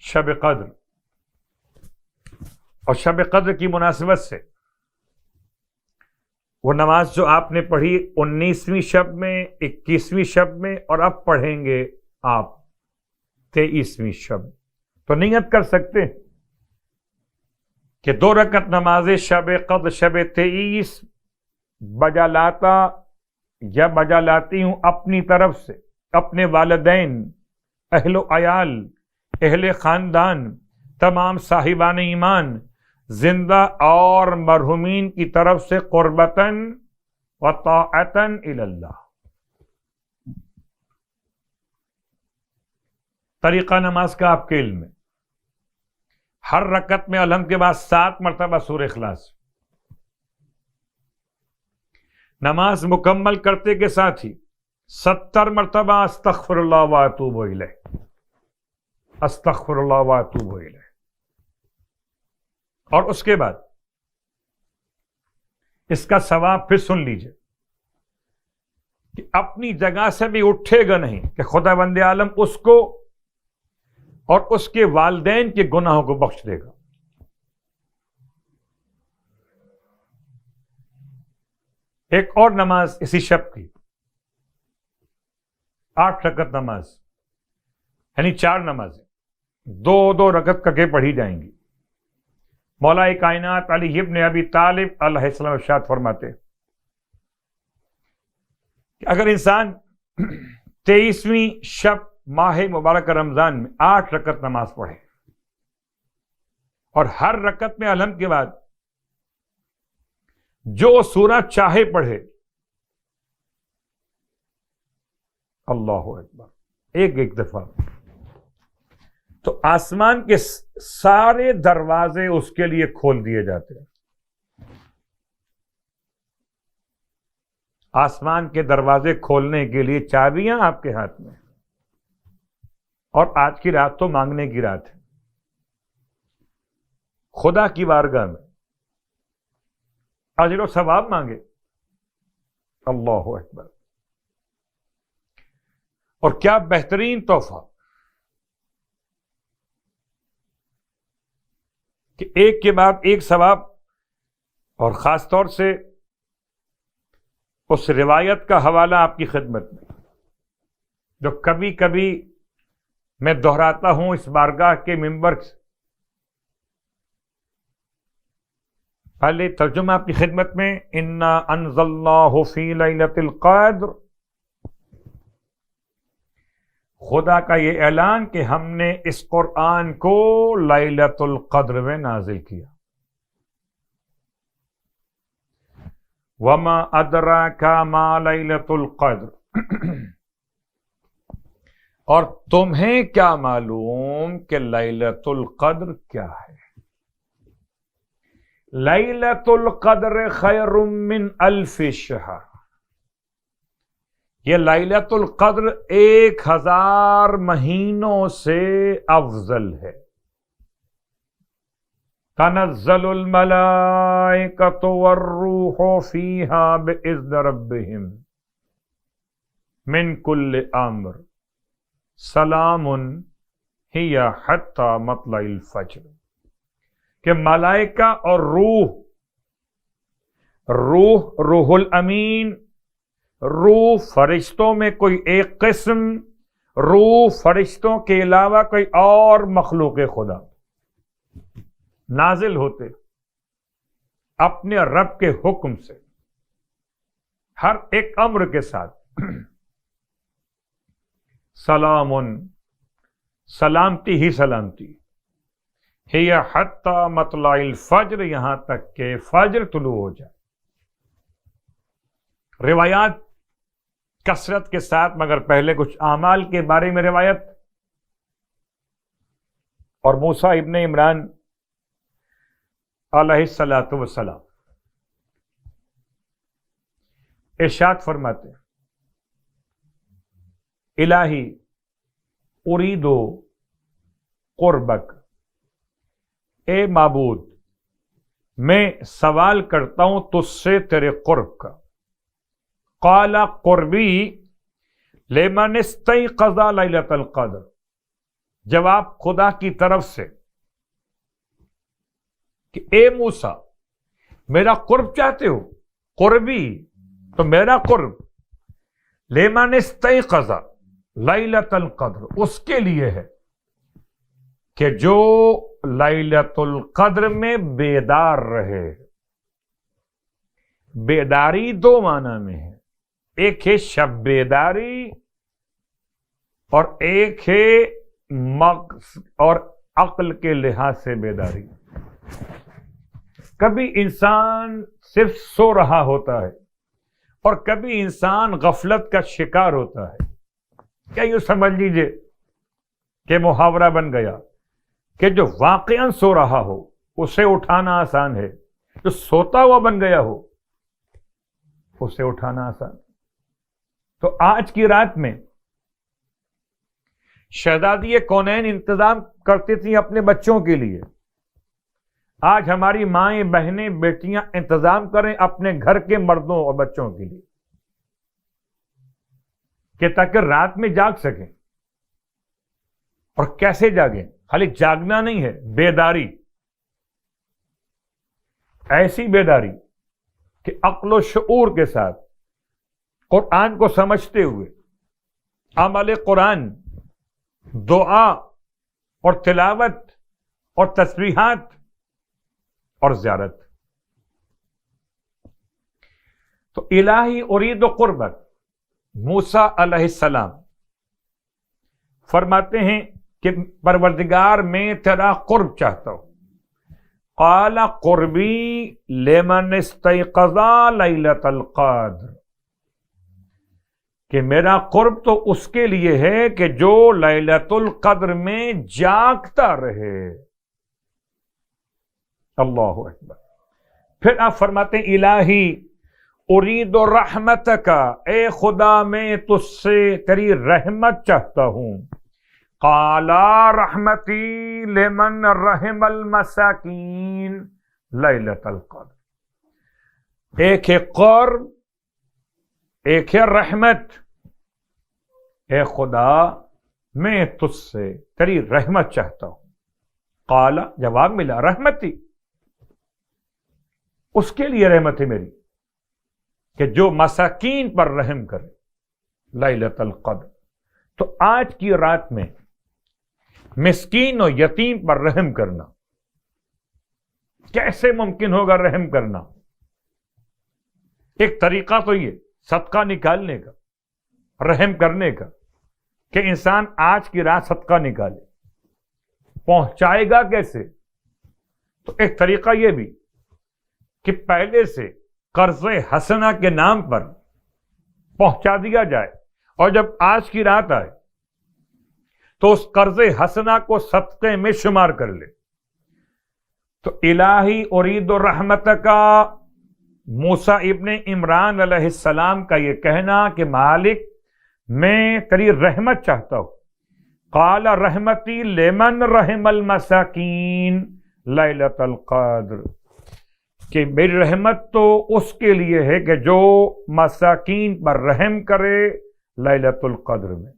شب قدر، اور شب قدر کی مناسبت سے وہ نماز جو آپ نے پڑھی 19ویں شب میں، 21ویں شب میں، اور اب پڑھیں گے آپ 23ویں شب، تو نیت کر سکتے ہیں کہ 2 رکعت نماز شب قدر شب 23 بجا لاتا یا بجا لاتی ہوں اپنی طرف سے، اپنے والدین، اہل و عیال، اہل خاندان، تمام صاحبان ایمان، زندہ اور مرحومین کی طرف سے قربتاً و طاعتاً الی اللہ۔ طریقہ نماز کا آپ کے علم میں، ہر رکعت میں الحمد کے بعد 7 مرتبہ سورہ اخلاص، نماز مکمل کرتے کے ساتھ ہی 70 مرتبہ استغفر اللہ واتوب الیہ، استغفر اللہ واتوب الیہ، اور اس کے بعد اس کا ثواب پھر سن لیجئے کہ اپنی جگہ سے بھی اٹھے گا نہیں کہ خدا بند عالم اس کو اور اس کے والدین کے گناہوں کو بخش دے گا۔ ایک اور نماز اسی شب کی 8 رکعت نماز، یعنی 4 نمازیں 2 رکعت کر کے پڑھی جائیں گی۔ مولا کائنات علی ابن ابی طالب علیہ السلام ارشاد فرماتے کہ اگر انسان 23ویں شب ماہ مبارک رمضان میں 8 رکعت نماز پڑھے اور ہر رکعت میں الحمد کے بعد جو سورہ چاہے پڑھے، اللہ اکبر، ایک دفعہ، تو آسمان کے سارے دروازے اس کے لیے کھول دیے جاتے ہیں۔ آسمان کے دروازے کھولنے کے لیے چابیاں آپ کے ہاتھ میں، اور آج کی رات تو مانگنے کی رات ہے، خدا کی بارگاہ میں اجر و ثواب مانگے، اللہ اکبر۔ اور کیا بہترین تحفہ کہ ایک کے بعد ایک ثواب، اور خاص طور سے اس روایت کا حوالہ آپ کی خدمت میں جو کبھی کبھی میں دہراتا ہوں اس بارگاہ کے منبر سے۔ پہلے ترجمہ آپ کی خدمت میں، انا انزلناہ فی لیلۃ القدر، خدا کا یہ اعلان کہ ہم نے اس قرآن کو لیلۃ القدر میں نازل کیا۔ وما ادراک ما لیلۃ القدر، اور تمہیں کیا معلوم کہ لیلۃ القدر کیا ہے؟ لیلۃ القدر خیر من 1000 شہر، یہ لیلۃ القدر 1000 مہینوں سے افضل ہے۔ تنزل الملائکۃ والروح فیہا بإذن ربہم من کل امر سلام ہی حتی مطلع الفجر، کہ ملائکہ اور روح الامین، روح فرشتوں میں کوئی ایک قسم، روح فرشتوں کے علاوہ کوئی اور مخلوق خدا نازل ہوتے اپنے رب کے حکم سے، ہر ایک امر کے ساتھ، سلام، سلامتی ہی سلامتی، ہی حتی مطلع الفجر، یہاں تک کہ فجر طلوع ہو جائے۔ روایات کثرت کے ساتھ، مگر پہلے کچھ اعمال کے بارے میں روایت۔ اور موسیٰ ابن عمران علیہ الصلاۃ والسلام ارشاد فرماتے ہیں، الہی ارید قربک، اے معبود میں سوال کرتا ہوں تجھ سے تیرے قرب کا۔ قال قربی لمن استيقظ لیلۃ القدر، جواب خدا کی طرف سے کہ اے موسیٰ میرا قرب چاہتے ہو، قربی تو میرا قرب لمن استيقظ لیلۃ القدر اس کے لیے ہے کہ جو لیلۃ القدر میں بیدار رہے۔ بیداری دو معنی میں ہے، ایک ہے شب بیداری اور ایک ہے مغز اور عقل کے لحاظ سے بیداری۔ کبھی انسان صرف سو رہا ہوتا ہے اور کبھی انسان غفلت کا شکار ہوتا ہے۔ کیا یوں سمجھ لیجئے کہ محاورہ بن گیا کہ جو واقعاً سو رہا ہو اسے اٹھانا آسان ہے، جو سوتا ہوا بن گیا ہو اسے اٹھانا آسان۔ تو آج کی رات میں شہزادی کونین انتظام کرتی تھیں اپنے بچوں کے لیے، آج ہماری مائیں بہنیں بیٹیاں انتظام کریں اپنے گھر کے مردوں اور بچوں کے لیے کہ تاکہ رات میں جاگ سکیں۔ اور کیسے جاگیں؟ خالی جاگنا نہیں ہے، بیداری، ایسی بیداری کہ عقل و شعور کے ساتھ قرآن کو سمجھتے ہوئے عمل قرآن، دعا اور تلاوت اور تسبیحات اور زیارت۔ تو الہی ارید قربک، موسیٰ علیہ السلام فرماتے ہیں کہ پروردگار میں تیرا قرب چاہتا ہوں۔ قال قربی لمن استيقظ لیلۃ القدر، کہ میرا قرب تو اس کے لیے ہے کہ جو لیلۃ القدر میں جاگتا رہے۔ اللہ اکبر۔ پھر آپ فرماتے ہیں الہی ارید رحمتک، اے خدا میں تجھ سے تیری رحمت چاہتا ہوں۔ قال رحمتی لمن رحم المساکین لیلۃ القدر۔ ایک ہے قرب، ایک ہے رحمت۔ اے خدا میں تجھ سے تیری رحمت چاہتا ہوں۔ قال جواب ملا رحمتی، اس کے لیے رحمت ہے میری کہ جو مساکین پر رحم کرے لیلۃ القدر۔ تو آج کی رات میں مسکین و یتیم پر رحم کرنا کیسے ممکن ہوگا؟ رحم کرنا ایک طریقہ تو یہ صدقہ نکالنے کا، رحم کرنے کا، کہ انسان آج کی رات صدقہ نکالے۔ پہنچائے گا کیسے؟ تو ایک طریقہ یہ بھی کہ پہلے سے قرض حسنہ کے نام پر پہنچا دیا جائے، اور جب آج کی رات آئے تو اس قرض حسنہ کو صدقے میں شمار کر لے۔ تو الہی ارید رحمتک، موسیٰ ابن عمران علیہ السلام کا یہ کہنا کہ مالک میں تیری رحمت چاہتا ہوں۔ قال رحمتی لمن رحم المساکین لیلۃ القدر، کہ میری رحمت تو اس کے لیے ہے کہ جو مساکین پر رحم کرے لیلۃ القدر میں۔